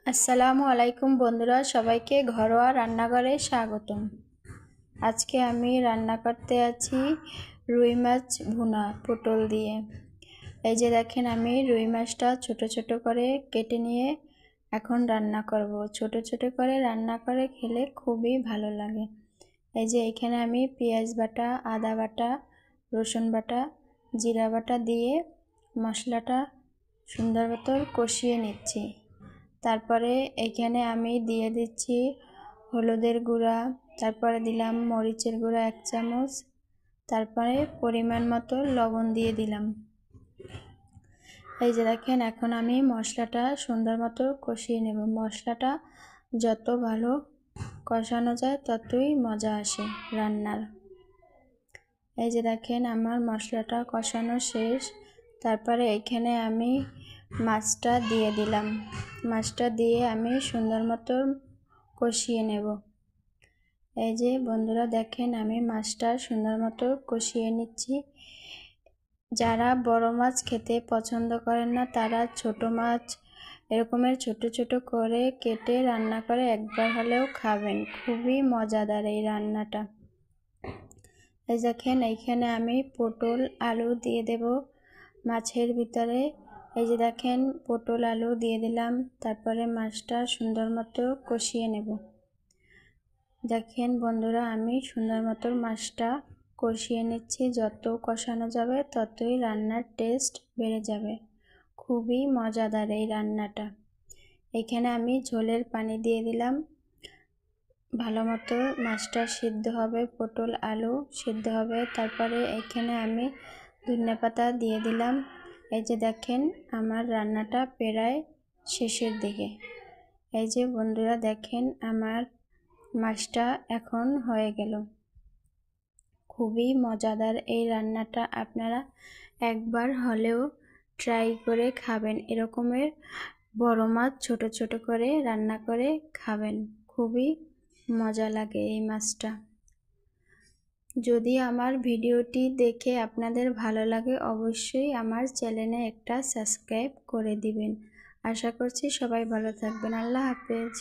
আসসালামু আলাইকুম বন্ধুরা, সবাইকে ঘরোয়া রান্নাঘরে স্বাগতম। আজকে আমি রান্না করতে আছি রুই মাছ ভুনা পটল দিয়ে। এই যে দেখেন, আমি রুই মাছটা ছোট ছোট করে কেটে নিয়ে এখন রান্না করব। ছোট ছোট করে রান্না করে খেলে খুবই ভালো লাগে। এই যে এখানে আমি পেঁয়াজ বাটা, আদা বাটা, রসুন বাটা, জিরা বাটা দিয়ে মশলাটা সুন্দর মতো কষিয়ে নিচ্ছি। তারপরে এখানে আমি দিয়ে দিচ্ছি হলুদের গুঁড়া, তারপরে দিলাম মরিচের গুঁড়া 1 চামচ, তারপরে পরিমাণ মতো লবণ দিয়ে দিলাম। এই যে দেখেন, এখন আমি মশলাটা সুন্দর মতো কষিয়ে নেব। মশলাটা যত ভালো কষানো যায় ততই মজা আসে রান্নার। এই যে দেখেন, আমার মশলাটা কষানো শেষ। তারপরে এখানে আমি মাছটা দিয়ে দিলাম। মাছটা দিয়ে আমি সুন্দর মতো কষিয়ে নেব। এই যে বন্ধুরা দেখেন, আমি মাছটা সুন্দর মতো কষিয়ে নিচ্ছি। যারা বড় মাছ খেতে পছন্দ করেন না, তারা ছোট মাছ এরকমের ছোট ছোট করে কেটে রান্না করে একবার হলেও খাবেন। খুবই মজাদার এই রান্নাটা। এই দেখেন, এইখানে আমি পটল আলু দিয়ে দেব মাছের ভিতরে। এই যে দেখেন, পটল আলু দিয়ে দিলাম। তারপরে মাছটা সুন্দর মতো কষিয়ে নেব। দেখেন বন্ধুরা, আমি সুন্দর মতো মাছটা কষিয়ে নিচ্ছি। যত কষানো যাবে ততই রান্নার টেস্ট বেড়ে যাবে। খুবই মজাদার এই রান্নাটা। এখানে আমি ঝোলের পানি দিয়ে দিলাম। ভালো মতো মাছটা সিদ্ধ হবে, পটল আলু সিদ্ধ হবে। তারপরে এখানে আমি ধনেপাতা দিয়ে দিলাম। এই যে দেখেন, আমার রান্নাটা প্রায় শেষের দিকে। এই যে বন্ধুরা দেখেন, আমার মাছটা এখন হয়ে গেল। খুবই মজাদার এই রান্নাটা, আপনারা একবার হলেও ট্রাই করে খাবেন। এরকমের বড় মাছ ছোট ছোট করে রান্না করে খাবেন, খুবই মজা লাগে এই মাছটা। যদি আমার ভিডিওটি দেখে আপনাদের ভালো লাগে, অবশ্যই আমার চ্যানেলে একটা সাবস্ক্রাইব করে দিবেন। আশা করছি সবাই ভালো থাকবেন। আল্লাহ হাফেজ।